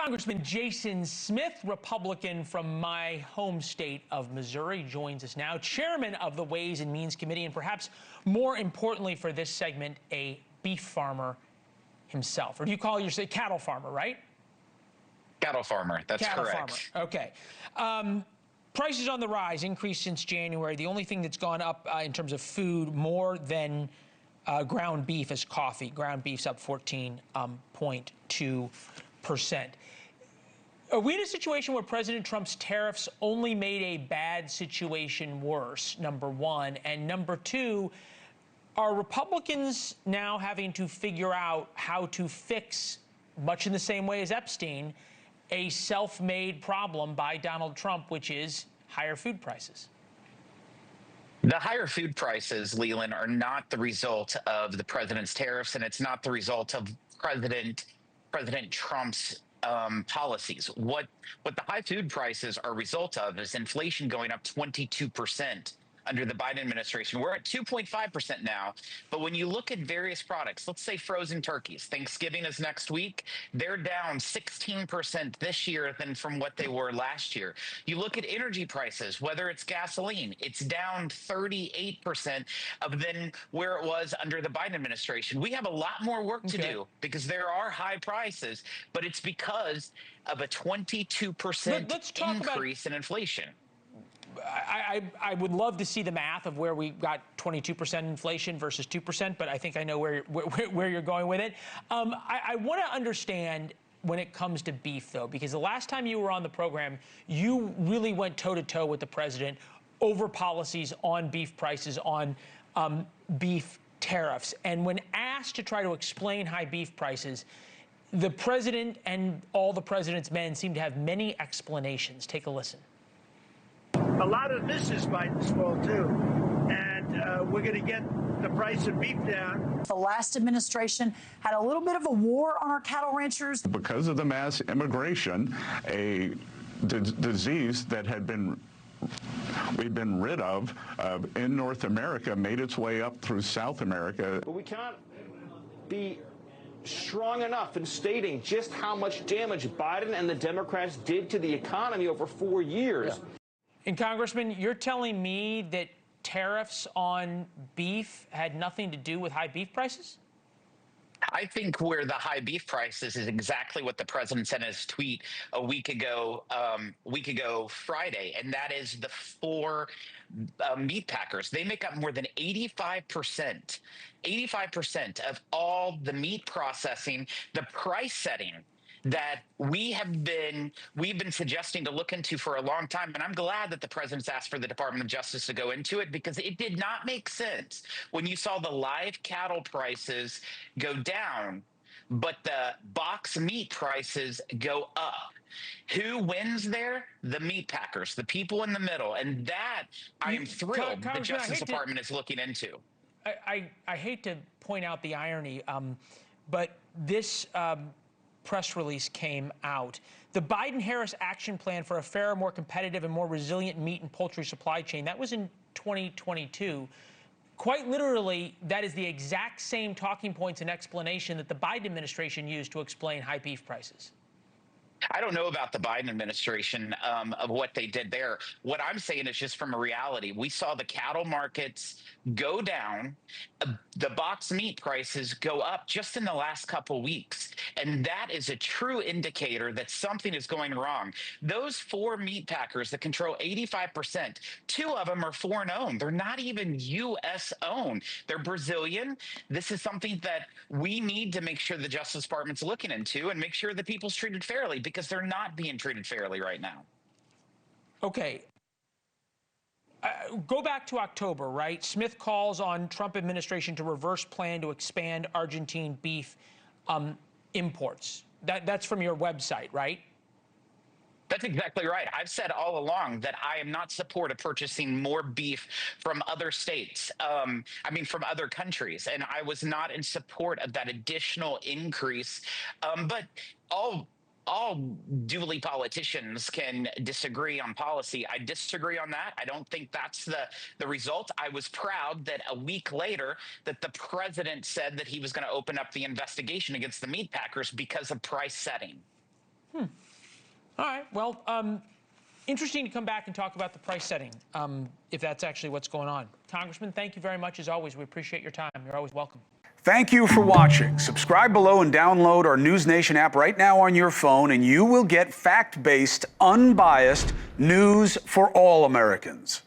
Congressman Jason Smith, Republican from my home state of Missouri, joins us now, chairman of the Ways and Means Committee, and perhaps more importantly for this segment, a beef farmer himself. Or do you call yourself a cattle farmer, right? Cattle farmer, that's cattle correct. Farmer. Okay. Prices on the rise, increased since January. The only thing that's gone up in terms of food more than ground beef is coffee. Ground beef's up 14.2%. Are we in a situation where President Trump's tariffs only made a bad situation worse, number one? And number two, are Republicans now having to figure out how to fix, much in the same way as Epstein, a self-made problem by Donald Trump, which is higher food prices? The higher food prices, Leland, are not the result of the president's tariffs, and it's not the result of President Trump's policies. What the high food prices are a result of is inflation going up 22% under the Biden administration. We're at 2.5% now. But when you look at various products, let's say frozen turkeys, Thanksgiving is next week, they're down 16% this year than from what they were last year. You look at energy prices, whether it's gasoline, it's down 38% than where it was under the Biden administration. We have a lot more work to do because there are high prices, but it's because of a 22% increase in inflation. I would love to see the math of where we got 22% inflation versus 2%, but I think I know where you're going with it. I want to understand when it comes to beef, though, because the last time you were on the program, you really went toe-to-toe with the president over policies on beef prices, on beef tariffs. And when asked to try to explain high beef prices, the president and all the president's men seem to have many explanations. Take a listen. A lot of this is Biden's fault, too. And we're going to get the price of beef down. The last administration had a little bit of a war on our cattle ranchers. Because of the mass immigration, a disease that we've been rid of in North America made its way up through South America. But we cannot be strong enough in stating just how much damage Biden and the Democrats did to the economy over 4 years. Yeah. And Congressman, you're telling me that tariffs on beef had nothing to do with high beef prices? I think where the high beef prices is exactly what the president said in his tweet a week ago Friday, and that is the four meat packers. They make up more than 85% of all the meat processing, the price setting that we've been suggesting to look into for a long time. And I'm glad that the president's asked for the Department of Justice to go into it, because it did not make sense when you saw the live cattle prices go down, but the box meat prices go up. Who wins there? The meat packers, the people in the middle. And that I am thrilled the Justice Department is looking into. I hate to point out the irony, but this press release came out. The Biden-Harris action plan for a fairer, more competitive, and more resilient meat and poultry supply chain, that was in 2022. Quite literally, that is the exact same talking points and explanation that the Biden administration used to explain high beef prices. I don't know about the Biden administration of what they did there. What I'm saying is just from a reality. We saw the cattle markets go down, the box meat prices go up just in the last couple weeks. And that is a true indicator that something is going wrong. Those four meat packers that control 85%, two of them are foreign owned. They're not even U.S. owned. They're Brazilian. This is something that we need to make sure the Justice Department's looking into and make sure that people's treated fairly, because they're not being treated fairly right now. Okay. Go back to October, right? Smith calls on Trump administration to reverse plan to expand Argentine beef imports. That's from your website, right? That's exactly right. I've said all along that I am not support of purchasing more beef from other states. From other countries. And I was not in support of that additional increase. But all duly politicians can disagree on policy. I disagree on that. I don't think that's the result. I was proud that a week later that the president said that he was going to open up the investigation against the meat packers because of price setting. All right. Well, interesting to come back and talk about the price setting, if that's actually what's going on. Congressman, thank you very much as always. We appreciate your time. You're always welcome. Thank you for watching. Subscribe below and download our NewsNation app right now on your phone, and you will get fact-based, unbiased news for all Americans.